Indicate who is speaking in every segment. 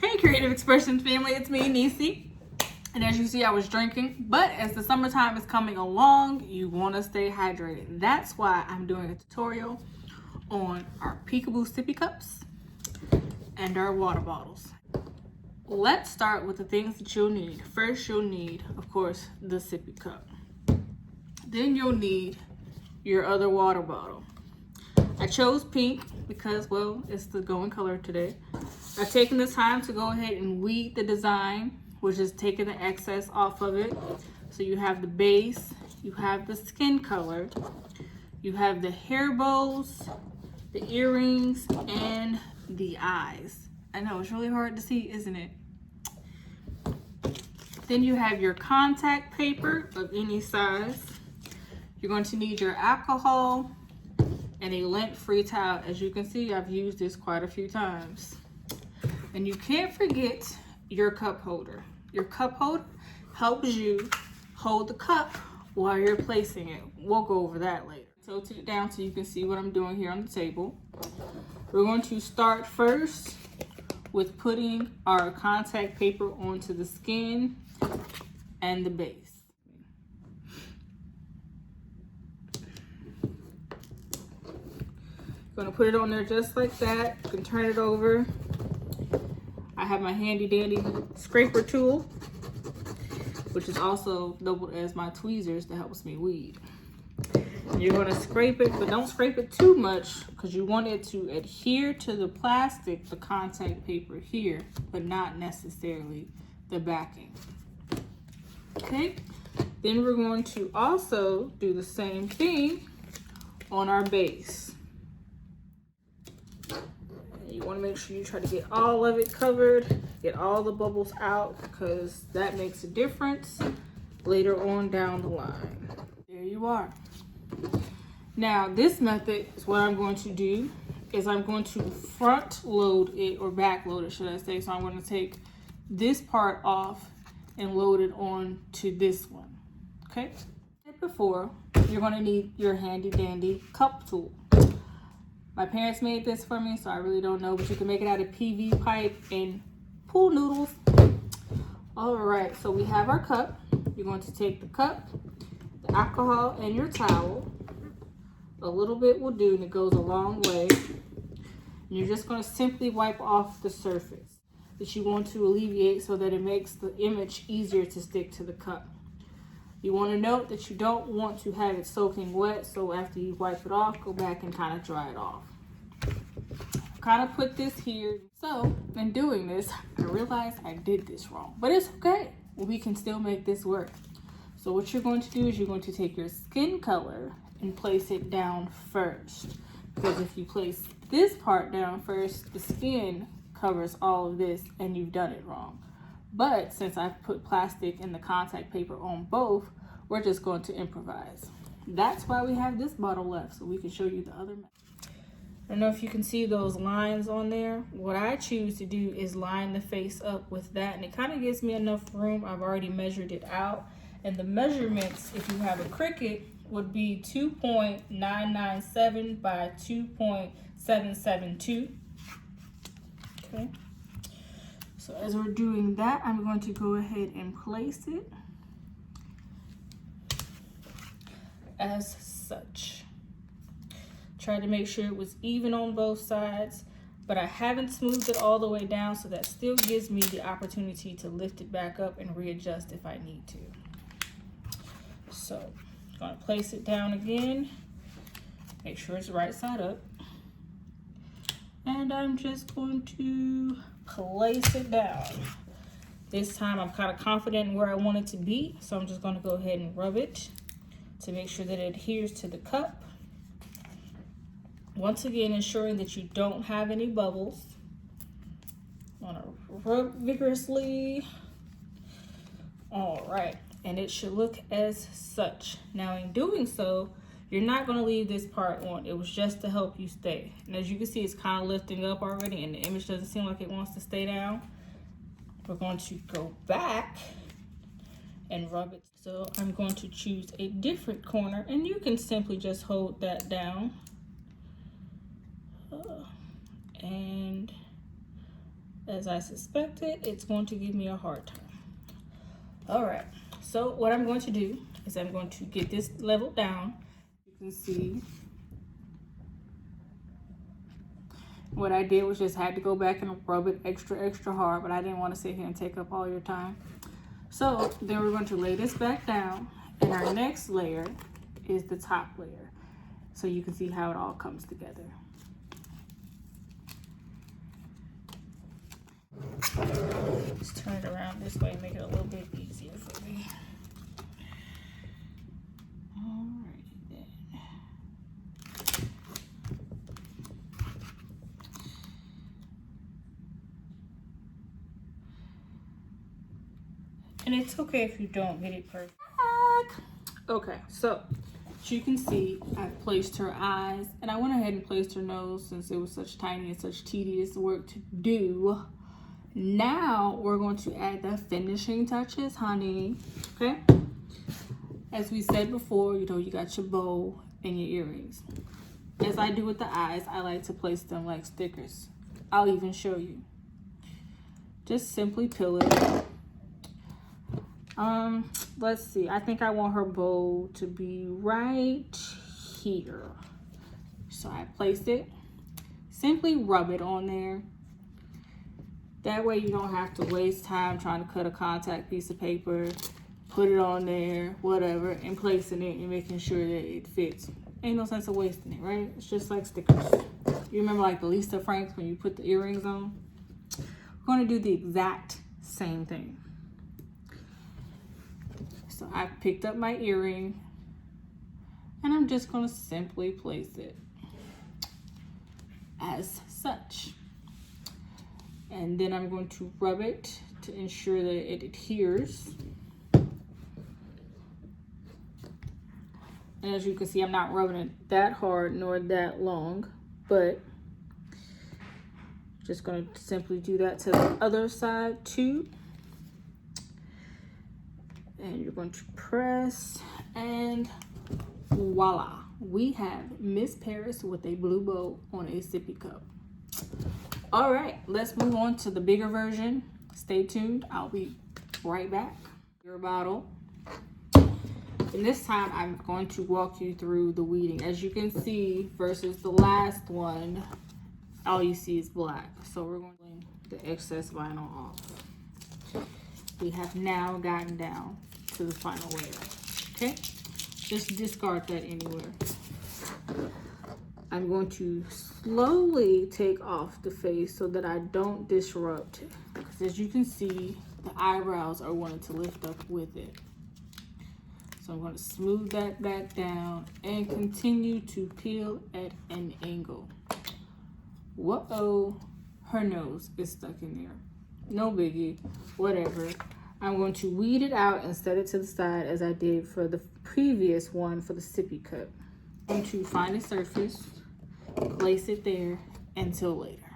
Speaker 1: Hey Creative Expressions family, it's me, Nisi. And as you see, I was drinking, but as the summertime is coming along, you want to stay hydrated. That's why I'm doing a tutorial on our Peekaboo sippy cups and our water bottles. Let's start with the things that you'll need. First, you'll need, of course, the sippy cup. Then you'll need your other water bottle. I chose pink because, well, it's the going color today. I've taken the time to go ahead and weed the design, which is taking the excess off of it. So you have the base, you have the skin color, you have the hair bows, the earrings, and the eyes. I know, it's really hard to see, isn't it? Then you have your contact paper of any size. You're going to need your alcohol and a lint-free towel. As you can see, I've used this quite a few times. And you can't forget your cup holder. Your cup holder helps you hold the cup while you're placing it. We'll go over that later. Tilt it down so you can see what I'm doing here on the table. We're going to start first with putting our contact paper onto the skin and the base. Gonna put it on there just like that. You can turn it over. I have my handy dandy scraper tool, which is also doubled as my tweezers that helps me weed. And you're gonna scrape it, but don't scrape it too much because you want it to adhere to the plastic, the contact paper here, but not necessarily the backing. Okay, then we're going to also do the same thing on our base. You want to make sure you try to get all of it covered, get all the bubbles out, because that makes a difference later on down the line. There you are. Now this method is what I'm going to do is I'm going to front load it, or back load it should I say. So I'm going to take this part off and load it on to this one. Okay? Before, you're going to need your handy dandy cup tool. My parents made this for me, so I really don't know, but you can make it out of PV pipe and pool noodles. All right, so we have our cup. You're going to take the cup, the alcohol, and your towel. A little bit will do, and it goes a long way. And you're just going to simply wipe off the surface that you want to alleviate so that it makes the image easier to stick to the cup. You want to note that you don't want to have it soaking wet, so after you wipe it off, go back and kind of dry it off. Kind of put this here. So in doing this, I realized I did this wrong, but it's okay. We can still make this work. So what you're going to do is you're going to take your skin color and place it down first, because if you place this part down first, the skin covers all of this and you've done it wrong. But since I've put plastic and the contact paper on both, we're just going to improvise. That's why we have this bottle left, so we can show you the other method. I don't know if you can see those lines on there. What I choose to do is line the face up with that, and it kind of gives me enough room. I've already measured it out, and the measurements, if you have a Cricut, would be 2.997 by 2.772. Okay. So as we're doing that, I'm going to go ahead and place it as such. Try to make sure it was even on both sides, but I haven't smoothed it all the way down, so that still gives me the opportunity to lift it back up and readjust if I need to. So I'm going to place it down again, make sure it's right side up, and I'm just going to place it down. This time I'm kind of confident in where I want it to be, so I'm just going to go ahead and rub it to make sure that it adheres to the cup. Once again, ensuring that you don't have any bubbles. Want to rub vigorously. All right, and it should look as such. Now in doing so, you're not going to leave this part on. It was just to help you stay. And as you can see, it's kind of lifting up already, and the image doesn't seem like it wants to stay down. We're going to go back and rub it. So I'm going to choose a different corner, and you can simply just hold that down. And As I suspected, it's going to give me a hard time. All right, so what I'm going to do is I'm going to get this leveled down. You can see what I did was just had to go back and rub it extra hard, but I didn't want to sit here and take up all your time. So then we're going to lay this back down, and our next layer is the top layer. So you can see how it all comes together. Let's turn it around this way and make it a little bit easier for me. Alrighty then. And it's okay if you don't get it perfect. Okay, so as you can see, I've placed her eyes, and I went ahead and placed her nose since it was such tiny and such tedious work to do. Now we're going to add the finishing touches, honey. Okay? As we said before, you know, you got your bow and your earrings. As I do with the eyes, I like to place them like stickers. I'll even show you. Just simply peel it. Let's see. I think I want her bow to be right here. So I place it. Simply rub it on there. That way you don't have to waste time trying to cut a contact piece of paper, put it on there, whatever, and placing it and making sure that it fits. Ain't no sense of wasting it, right? It's just like stickers. You remember like the Lisa Franks when you put the earrings on? We're going to do the exact same thing. So I picked up my earring, and I'm just going to simply place it as such. And then I'm going to rub it to ensure that it adheres. And as you can see, I'm not rubbing it that hard nor that long, but just going to simply do that to the other side too. And you're going to press, and voila, we have Miss Paris with a blue bow on a sippy cup. All right, let's move on to the bigger version. Stay tuned. I'll be right back. Your bottle. And this time I'm going to walk you through the weeding. As you can see, versus the last one, all you see is black. So we're going to clean the excess vinyl off. We have now gotten down to the final layer. Okay? Just discard that anywhere. I'm going to slowly take off the face so that I don't disrupt it. Because as you can see, the eyebrows are wanting to lift up with it. So I'm going to smooth that back down and continue to peel at an angle. Whoa, her nose is stuck in there. No biggie, whatever. I'm going to weed it out and set it to the side as I did for the previous one for the sippy cup. I'm going to find a surface, place it there until later.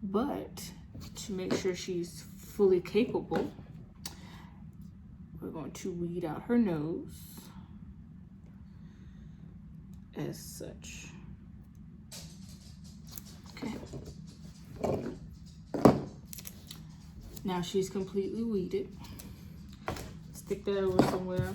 Speaker 1: But to make sure she's fully capable, we're going to weed out her nose as such. Okay. Now she's completely weeded. Stick that over somewhere.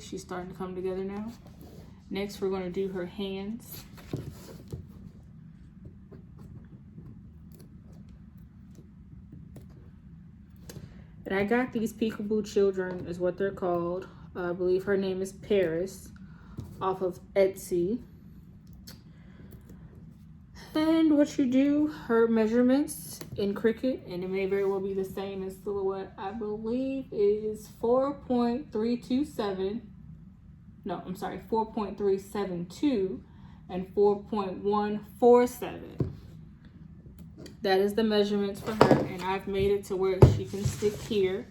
Speaker 1: She's starting to come together now. Next, we're going to do her hands. And I got these Peekaboo Children is what they're called. I believe her name is Paris, off of Etsy. And what you do, her measurements in Cricut, and it may very well be the same as Silhouette, I believe is 4.327. No, I'm sorry, 4.372 and 4.147. That is the measurements for her, and I've made it to where she can stick here.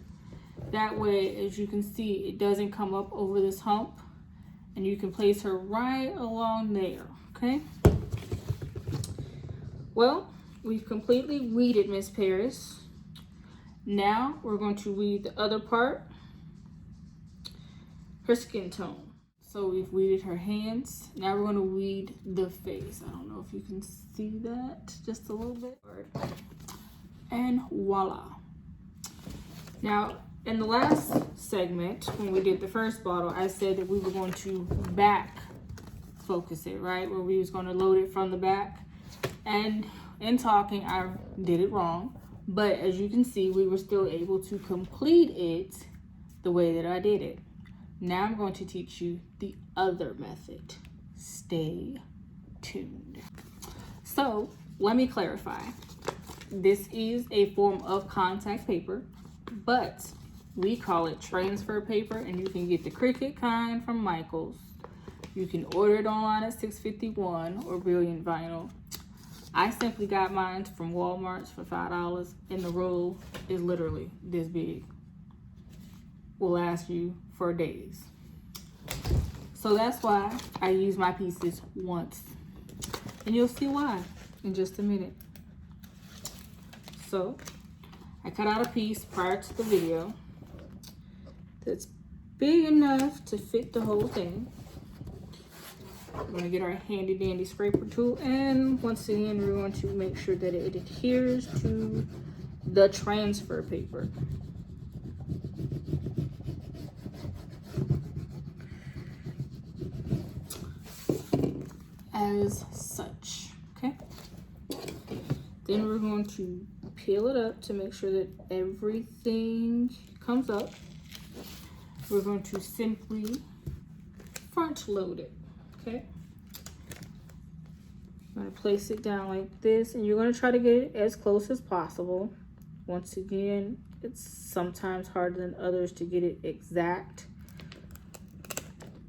Speaker 1: That way, as you can see, it doesn't come up over this hump, And you can place her right along there, okay? Well, we've completely weeded Miss Paris. Now we're going to weed the other part, her skin tone. So we've weeded her hands. Now we're going to weed the face. I don't know if you can see that just a little bit. And voila. Now, in the last segment, when we did the first bottle, I said that we were going to back focus it, right? Where we was going to load it from the back. And in talking, I did it wrong. But as you can see, we were still able to complete it the way that I did it. Now I'm going to teach you the other method. Stay tuned. So let me clarify. This is a form of contact paper, but we call it transfer paper, and you can get the Cricut kind from Michaels. You can order it online at 651 or Brilliant Vinyl. I simply got mine from Walmart for $5, and the roll is literally this big. Will last you for days. So that's why I use my pieces once. And you'll see why in just a minute. So I cut out a piece prior to the video that's big enough to fit the whole thing. We're going to get our handy dandy scraper tool, and once again we're going to make sure that it adheres to the transfer paper. As such, okay? Then we're going to peel it up to make sure that everything comes up. We're going to simply front load it, okay? I'm going to place it down like this, and you're going to try to get it as close as possible. Once again, it's sometimes harder than others to get it exact.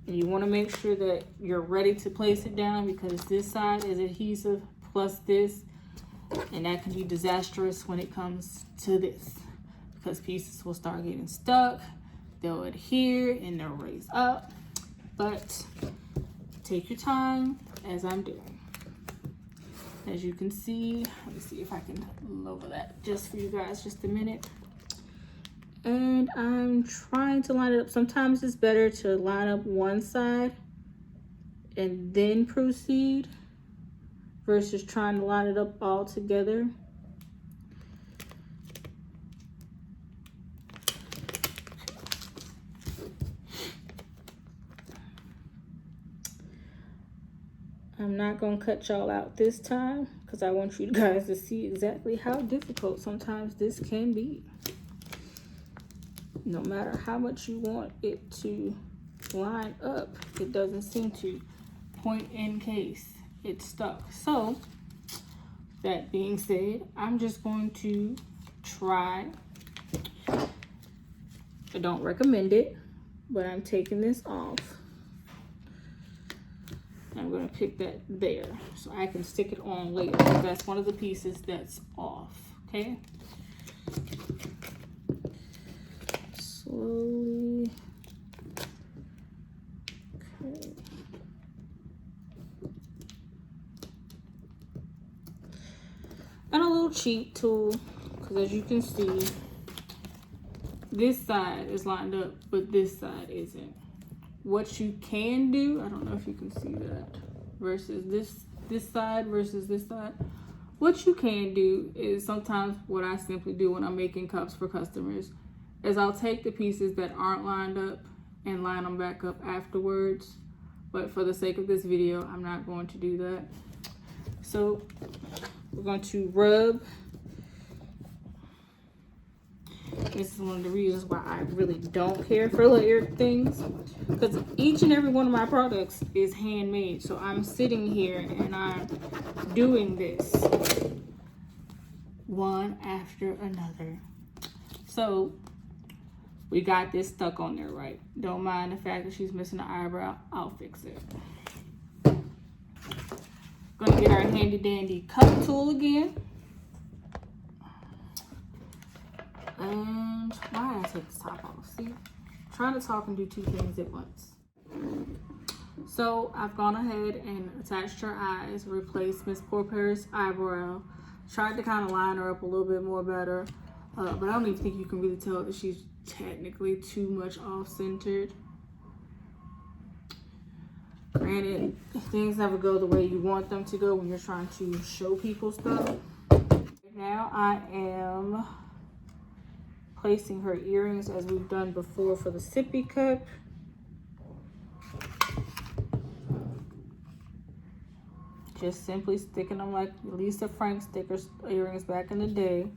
Speaker 1: And you want to make sure that you're ready to place it down, because this side is adhesive plus this, and that can be disastrous when it comes to this, because pieces will start getting stuck, they'll adhere, and they'll raise up. But take your time as I'm doing. As you can see, let me see if I can lower that just for you guys just a minute. And I'm trying to line it up. Sometimes it's better to line up one side and then proceed versus trying to line it up all together. I'm not going to cut y'all out this time because I want you guys to see exactly how difficult sometimes this can be. No matter how much you want it to line up, it doesn't seem to, point in case it's stuck. So that being said, I'm just going to try. I don't recommend it, but I'm taking this off. I'm going to pick that there so I can stick it on later. That's one of the pieces that's off, okay? Slowly. Okay. And a little cheat tool, because as you can see, this side is lined up, but this side isn't. What you can do, I don't know if you can see that, versus this side versus this side. What you can do is sometimes what I simply do when I'm making cups for customers is I'll take the pieces that aren't lined up and line them back up afterwards. But for the sake of this video, I'm not going to do that. So we're going to rub. This is one of the reasons why I really don't care for layered things, because each and every one of my products is handmade. So I'm sitting here and I'm doing this one after another. So we got this stuck on there, right? Don't mind the fact that she's missing an eyebrow. I'll fix it. Gonna get our handy dandy cut tool again. And why did I take this top off? See, trying to talk and do two things at once. So I've gone ahead and attached her eyes, replaced Miss Porper's eyebrow, tried to kind of line her up a little bit more better, but I don't even think you can really tell that she's technically too much off-centered. Granted, things never go the way you want them to go when you're trying to show people stuff. Now I am placing her earrings as we've done before for the sippy cup. Just simply sticking them like Lisa Frank stickers earrings back in the day.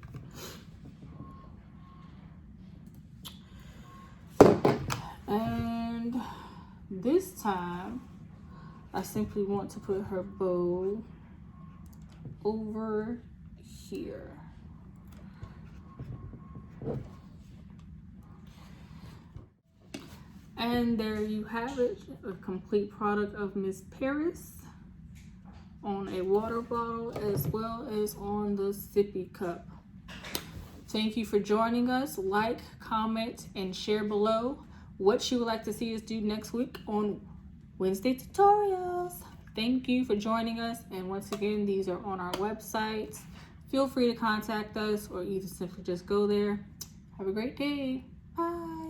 Speaker 1: And this time, I simply want to put her bow over here. And there you have it, a complete product of Miss Paris on a water bottle as well as on the sippy cup. Thank you for joining us. Like, comment, and share below what you would like to see us do next week on Wednesday tutorials. Thank you for joining us, and once again, these are on our website. Feel free to contact us or either simply just go there. Have a great day. Bye.